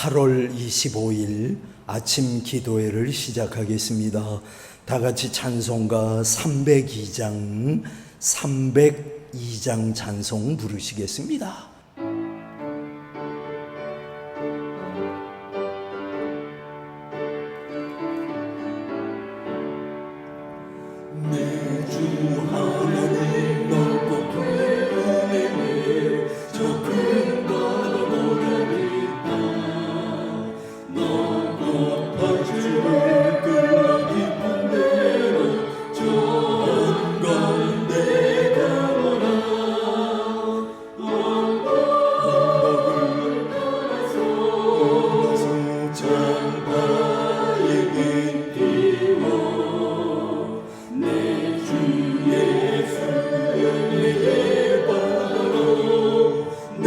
8월 25일 아침 기도회를 시작하겠습니다. 다 같이 찬송가 302장 찬송 부르시겠습니다. 내 주 하나님 넓고 푸르네 저 큰 바다보다 깊다 넓고 터주를 끌어 깊은 데로 저 한가운데 가노라 언덕을 따라서 장바에 빛 띄워 내 주 예수 은혜의 바다로 내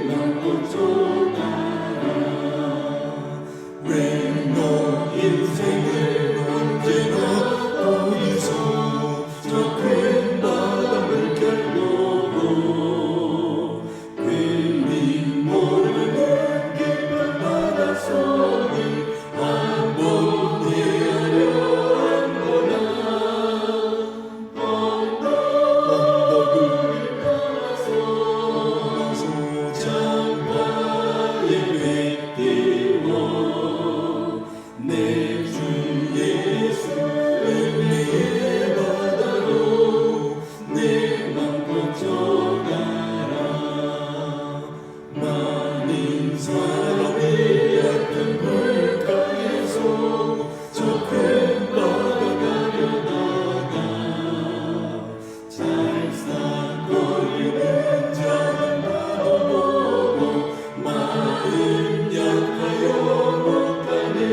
맘 쫓아가라 왜 너 인생을 언제나 거기서 저 큰 바다를 결보고 괜히 모르는 깊은 바닷속을 한번 헤아려 한거나 언덕을 따라서 장바에 빛 띄워 내 주 예수 은혜의 바다로 내 맘 쫓아가라 많은 사람이 얕은 물가에서 저 큰 바다 가려다가 찰싹거리는 작은 바다 보고 마음 약하여 못 가네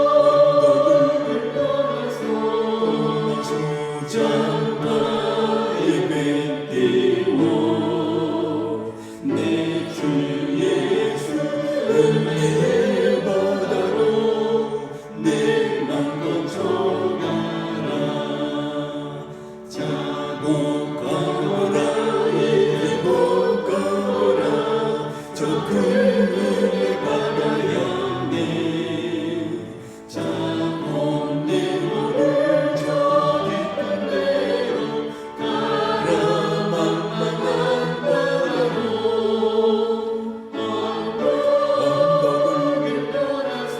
언덕을 따라서 장바에 빛 띄워 내 주 예수 은혜의 바다로 내 맘 쫓아가라 자고 가라 이고 가라 저 큰 은혜 바다 향해 자고 내 몸을 저 깊은 데로 가라 만만한 바다로 언덕을 따라서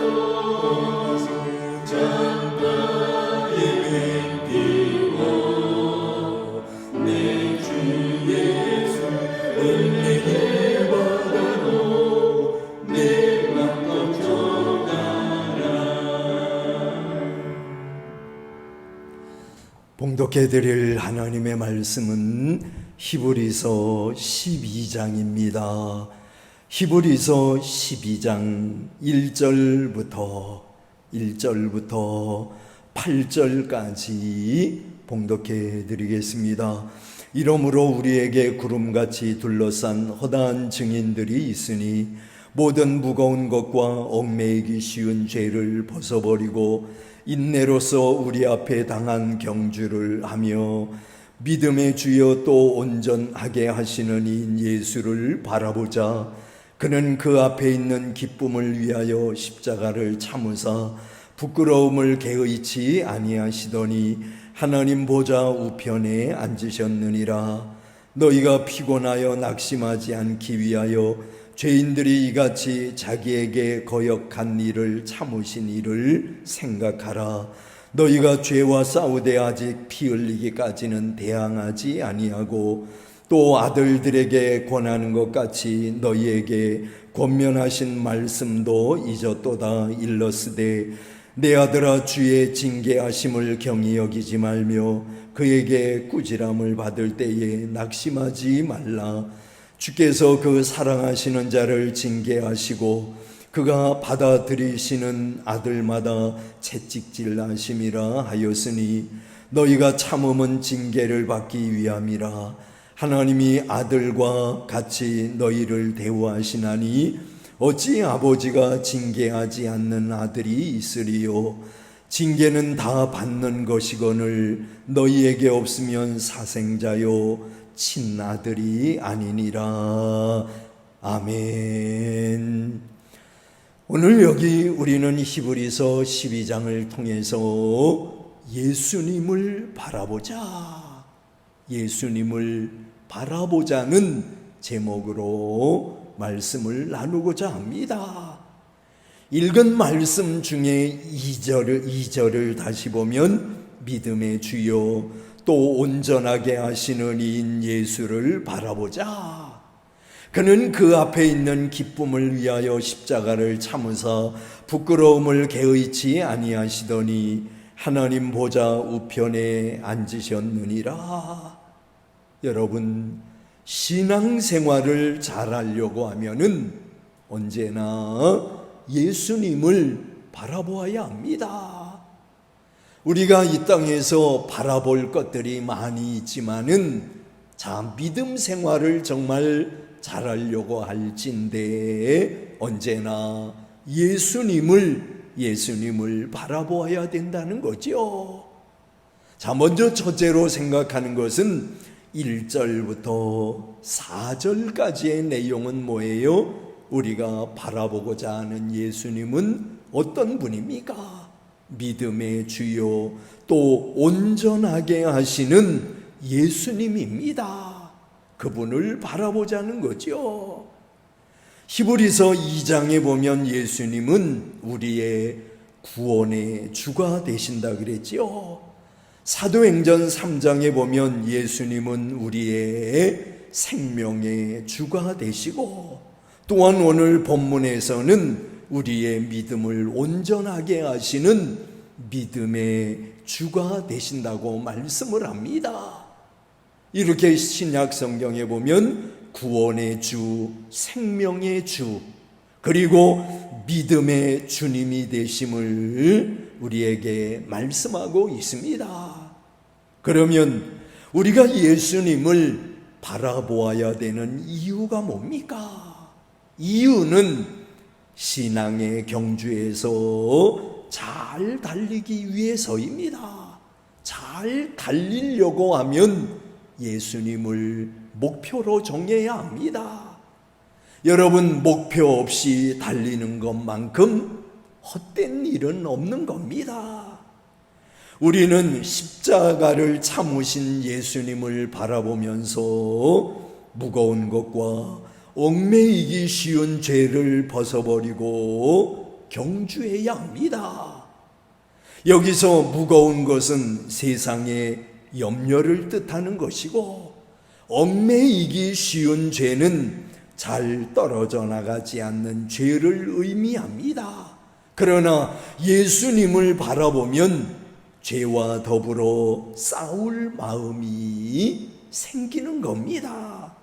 장바에 빛 띄워 내 주 예수 은혜의 바다로 내 맘 쫓아가라. 봉독해드릴 하나님의 말씀은 히브리서 12장입니다. 히브리서 12장 1절부터 8절까지 봉독해 드리겠습니다. 이러므로 우리에게 구름같이 둘러싼 허다한 증인들이 있으니 모든 무거운 것과 얽매이기 쉬운 죄를 벗어버리고 인내로서 우리 앞에 당한 경주를 하며 믿음의 주여 또 온전하게 하시는 이 예수를 바라보자. 그는 그 앞에 있는 기쁨을 위하여 십자가를 참으사 부끄러움을 개의치 아니하시더니 하나님 보좌 우편에 앉으셨느니라. 너희가 피곤하여 낙심하지 않기 위하여 죄인들이 이같이 자기에게 거역한 일을 참으신 일을 생각하라. 너희가 죄와 싸우되 아직 피 흘리기까지는 대항하지 아니하고 또 아들들에게 권하는 것 같이 너희에게 권면하신 말씀도 잊었도다. 일러스되 내 아들아 주의 징계하심을 경히 여기지 말며 그에게 꾸지람을 받을 때에 낙심하지 말라. 주께서 그 사랑하시는 자를 징계하시고 그가 받아들이시는 아들마다 채찍질 하심이라 하였으니 너희가 참음은 징계를 받기 위함이라. 하나님이 아들과 같이 너희를 대우하시나니 어찌 아버지가 징계하지 않는 아들이 있으리요. 징계는 다 받는 것이거늘 너희에게 없으면 사생자요 친아들이 아니니라. 아멘. 오늘 여기 우리는 히브리서 12장을 통해서 예수님을 바라보자, 예수님을 바라보자는 제목으로 말씀을 나누고자 합니다. 읽은 말씀 중에 2절을 다시 보면 믿음의 주요 또 온전하게 하시는 이인 예수를 바라보자. 그는 그 앞에 있는 기쁨을 위하여 십자가를 참으사 부끄러움을 개의치 아니하시더니 하나님 보좌 우편에 앉으셨느니라. 여러분, 신앙생활을 잘하려고 하면은 언제나 예수님을 바라보아야 합니다. 우리가 이 땅에서 바라볼 것들이 많이 있지만은 믿음 생활을 정말 잘하려고 할진대 언제나 예수님을 바라보아야 된다는 거죠. 먼저 첫째로 생각하는 것은 1절부터 4절까지의 내용은 뭐예요? 우리가 바라보고자 하는 예수님은 어떤 분입니까? 믿음의 주요 또 온전하게 하시는 예수님입니다. 그분을 바라보자는 거죠. 히브리서 2장에 보면 예수님은 우리의 구원의 주가 되신다 그랬죠. 사도행전 3장에 보면 예수님은 우리의 생명의 주가 되시고, 또한 오늘 본문에서는 우리의 믿음을 온전하게 하시는 믿음의 주가 되신다고 말씀을 합니다. 이렇게 신약 성경에 보면 구원의 주, 생명의 주, 그리고 믿음의 주님이 되심을 우리에게 말씀하고 있습니다. 그러면 우리가 예수님을 바라보아야 되는 이유가 뭡니까? 이유는 신앙의 경주에서 잘 달리기 위해서입니다. 잘 달리려고 하면 예수님을 목표로 정해야 합니다. 여러분, 목표 없이 달리는 것만큼 헛된 일은 없는 겁니다. 우리는 십자가를 참으신 예수님을 바라보면서 무거운 것과 얽매이기 쉬운 죄를 벗어버리고 경주해야 합니다. 여기서 무거운 것은 세상의 염려를 뜻하는 것이고, 얽매이기 쉬운 죄는 잘 떨어져 나가지 않는 죄를 의미합니다. 그러나 예수님을 바라보면 죄와 더불어 싸울 마음이 생기는 겁니다.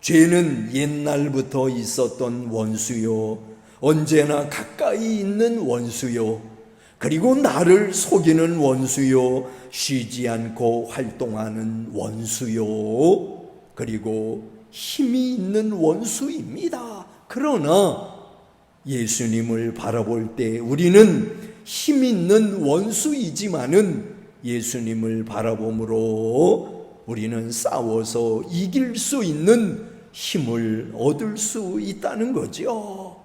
죄는 옛날부터 있었던 원수요, 언제나 가까이 있는 원수요, 그리고 나를 속이는 원수요, 쉬지 않고 활동하는 원수요, 그리고 힘이 있는 원수입니다. 그러나 예수님을 바라볼 때 우리는 힘 있는 원수이지만은 예수님을 바라봄으로 우리는 싸워서 이길 수 있는 힘을 얻을 수 있다는 거죠.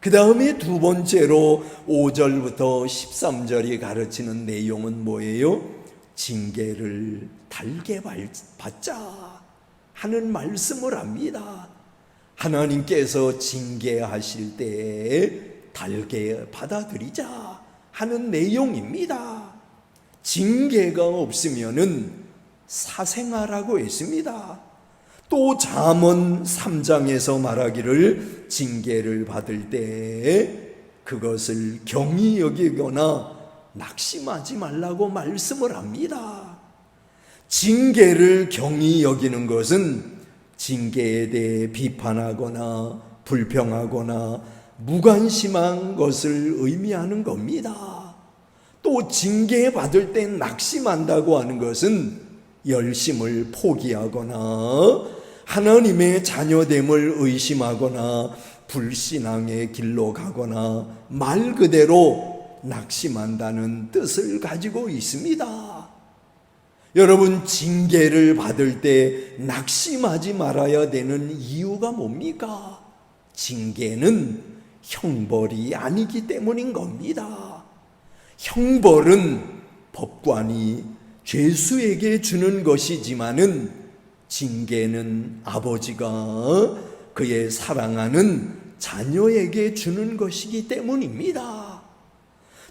그 다음에 두 번째로 5절부터 13절이 가르치는 내용은 뭐예요? 징계를 달게 받자 하는 말씀을 합니다. 하나님께서 징계하실 때 달게 받아들이자 하는 내용입니다. 징계가 없으면은 사생아라고 했습니다. 또 잠언 3장에서 말하기를 징계를 받을 때 그것을 경히 여기거나 낙심하지 말라고 말씀을 합니다. 징계를 경히 여기는 것은 징계에 대해 비판하거나 불평하거나 무관심한 것을 의미하는 겁니다. 또 징계받을 때 낙심한다고 하는 것은 열심을 포기하거나 하나님의 자녀됨을 의심하거나 불신앙의 길로 가거나 말 그대로 낙심한다는 뜻을 가지고 있습니다. 여러분, 징계를 받을 때 낙심하지 말아야 되는 이유가 뭡니까? 징계는 형벌이 아니기 때문인 겁니다. 형벌은 법관이 죄수에게 주는 것이지만은 징계는 아버지가 그의 사랑하는 자녀에게 주는 것이기 때문입니다.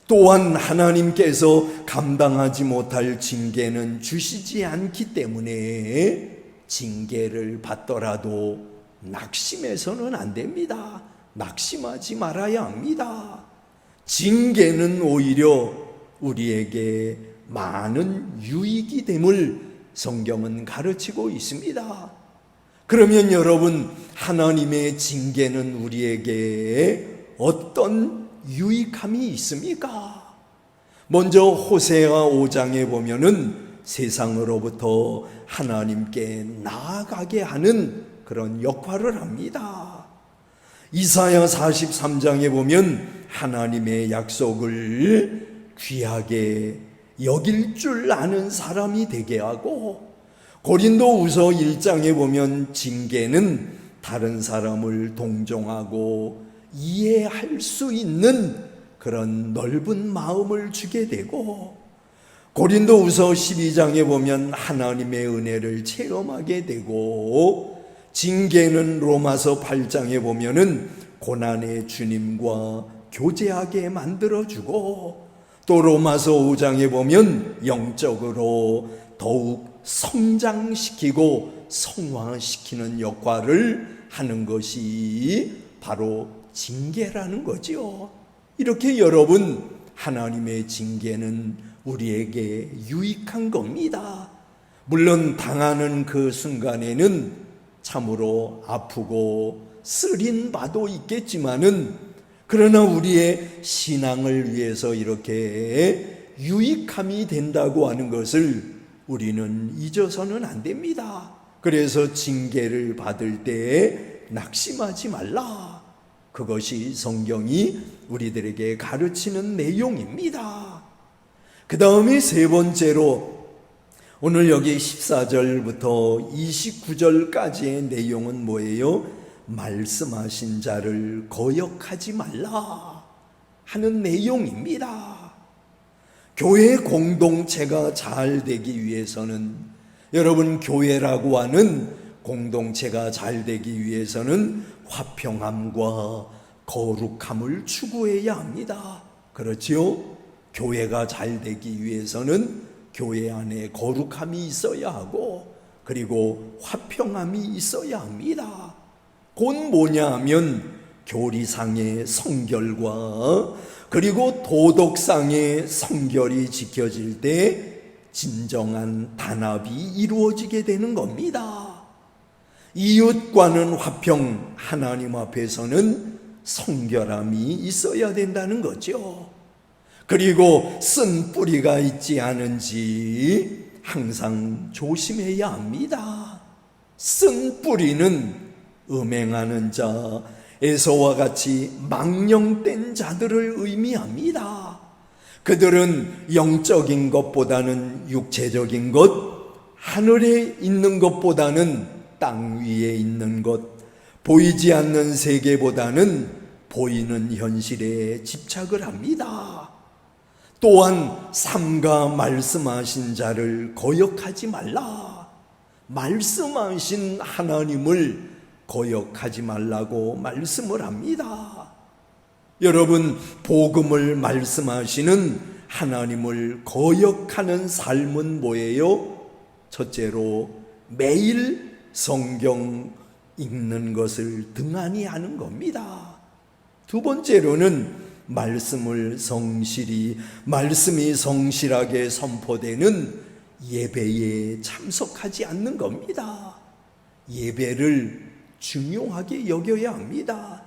또한 하나님께서 감당하지 못할 징계는 주시지 않기 때문에 징계를 받더라도 낙심해서는 안 됩니다. 낙심하지 말아야 합니다. 징계는 오히려 우리에게 많은 유익이 됨을 성경은 가르치고 있습니다. 그러면 여러분, 하나님의 징계는 우리에게 어떤 유익함이 있습니까? 먼저 호세아 5장에 보면은 세상으로부터 하나님께 나아가게 하는 그런 역할을 합니다. 이사야 43장에 보면 하나님의 약속을 귀하게 여길 줄 아는 사람이 되게 하고, 고린도후서 1장에 보면 징계는 다른 사람을 동정하고 이해할 수 있는 그런 넓은 마음을 주게 되고, 고린도후서 12장에 보면 하나님의 은혜를 체험하게 되고, 징계는 로마서 8장에 보면은 고난의 주님과 교제하게 만들어주고, 또 로마서 5장에 보면 영적으로 더욱 성장시키고 성화시키는 역할을 하는 것이 바로 징계라는 거죠. 이렇게 여러분, 하나님의 징계는 우리에게 유익한 겁니다. 물론 당하는 그 순간에는 참으로 아프고 쓰린 바도 있겠지만은, 그러나 우리의 신앙을 위해서 이렇게 유익함이 된다고 하는 것을 우리는 잊어서는 안 됩니다. 그래서 징계를 받을 때 낙심하지 말라. 그것이 성경이 우리들에게 가르치는 내용입니다. 그 다음에 세 번째로, 오늘 여기 14절부터 29절까지의 내용은 뭐예요? 말씀하신 자를 거역하지 말라 하는 내용입니다. 교회 공동체가 잘 되기 위해서는, 여러분, 교회라고 하는 공동체가 잘 되기 위해서는 화평함과 거룩함을 추구해야 합니다. 그렇지요? 교회가 잘 되기 위해서는 교회 안에 거룩함이 있어야 하고, 그리고 화평함이 있어야 합니다. 곧 뭐냐 하면 교리상의 성결과 그리고 도덕상의 성결이 지켜질 때 진정한 단합이 이루어지게 되는 겁니다. 이웃과는 화평, 하나님 앞에서는 성결함이 있어야 된다는 거죠. 그리고 쓴 뿌리가 있지 않은지 항상 조심해야 합니다. 쓴 뿌리는 음행하는 자, 에서와 같이 망령된 자들을 의미합니다. 그들은 영적인 것보다는 육체적인 것, 하늘에 있는 것보다는 땅 위에 있는 것, 보이지 않는 세계보다는 보이는 현실에 집착을 합니다. 또한 삼가 말씀하신 자를 거역하지 말라. 말씀하신 하나님을 거역하지 말라고 말씀을 합니다. 여러분, 복음을 말씀하시는 하나님을 거역하는 삶은 뭐예요? 첫째로 매일 성경 읽는 것을 등한히 하는 겁니다. 두 번째로는 말씀이 성실하게 선포되는 예배에 참석하지 않는 겁니다. 예배를 중요하게 여겨야 합니다.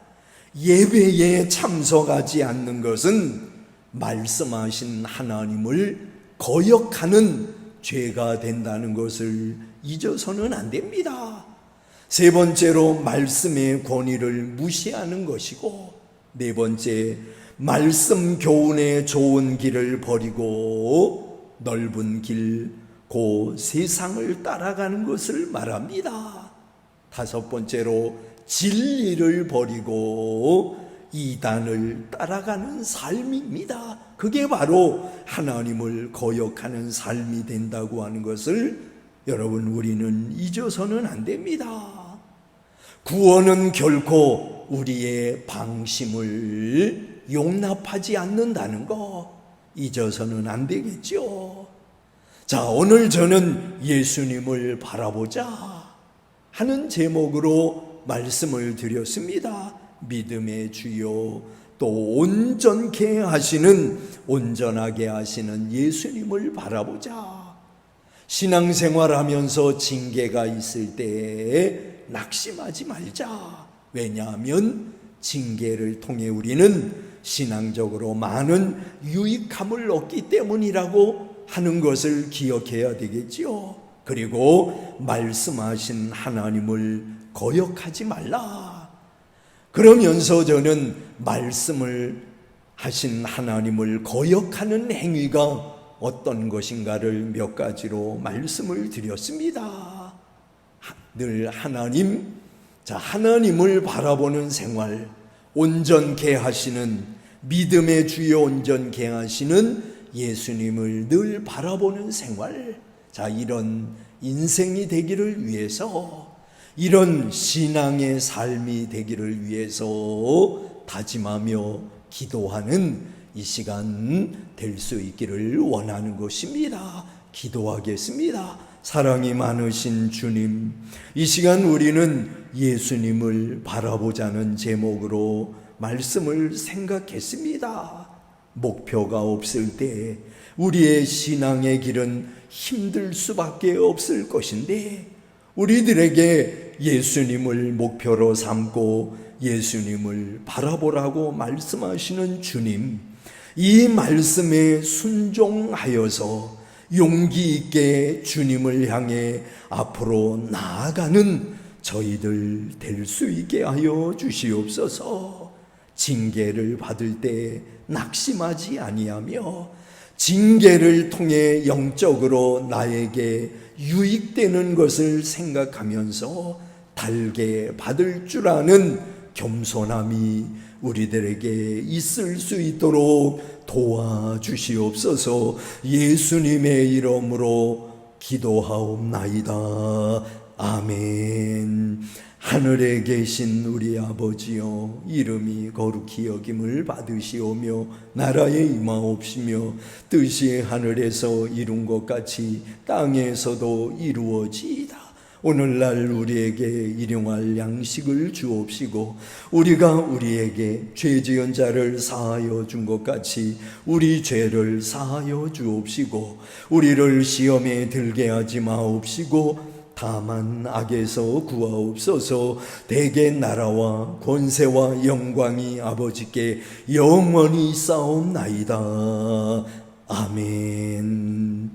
예배에 참석하지 않는 것은 말씀하신 하나님을 거역하는 죄가 된다는 것을 잊어서는 안 됩니다. 세 번째로 말씀의 권위를 무시하는 것이고, 네 번째, 말씀 교훈의 좋은 길을 버리고 넓은 길, 그 세상을 따라가는 것을 말합니다. 다섯 번째로 진리를 버리고 이단을 따라가는 삶입니다. 그게 바로 하나님을 거역하는 삶이 된다고 하는 것을 여러분 우리는 잊어서는 안 됩니다. 구원은 결코 우리의 방심을 용납하지 않는다는 거 잊어서는 안 되겠죠. 자, 오늘 저는 예수님을 바라보자 하는 제목으로 말씀을 드렸습니다. 믿음의 주요 또 온전하게 하시는 예수님을 바라보자. 신앙생활하면서 징계가 있을 때 낙심하지 말자. 왜냐하면 징계를 통해 우리는 신앙적으로 많은 유익함을 얻기 때문이라고 하는 것을 기억해야 되겠지요. 그리고 말씀하신 하나님을 거역하지 말라. 그러면서 저는 말씀을 하신 하나님을 거역하는 행위가 어떤 것인가를 몇 가지로 말씀을 드렸습니다. 늘 하나님을 바라보는 생활, 온전케 하시는 믿음의 주요 온전케 하시는 예수님을 늘 바라보는 생활. 자, 이런 인생이 되기를 위해서, 이런 신앙의 삶이 되기를 위해서 다짐하며 기도하는 이 시간 될 수 있기를 원하는 것입니다. 기도하겠습니다. 사랑이 많으신 주님, 이 시간 우리는 예수님을 바라보자는 제목으로 말씀을 생각했습니다. 목표가 없을 때 우리의 신앙의 길은 힘들 수밖에 없을 것인데, 우리들에게 예수님을 목표로 삼고 예수님을 바라보라고 말씀하시는 주님, 이 말씀에 순종하여서 용기 있게 주님을 향해 앞으로 나아가는 저희들 될 수 있게 하여 주시옵소서. 징계를 받을 때 낙심하지 아니하며 징계를 통해 영적으로 나에게 유익되는 것을 생각하면서 달게 받을 줄 아는 겸손함이 우리들에게 있을 수 있도록 도와주시옵소서. 예수님의 이름으로 기도하옵나이다. 아멘. 하늘에 계신 우리 아버지여, 이름이 거룩히 여김을 받으시오며 나라에 임하옵시며 뜻이 하늘에서 이룬 것 같이 땅에서도 이루어지이다. 오늘날 우리에게 일용할 양식을 주옵시고 우리가 우리에게 죄 지은 자를 사하여 준 것 같이 우리 죄를 사하여 주옵시고 우리를 시험에 들게 하지 마옵시고 다만 악에서 구하옵소서. 대개 나라와 권세와 영광이 아버지께 영원히 쌓옵나이다. 아멘.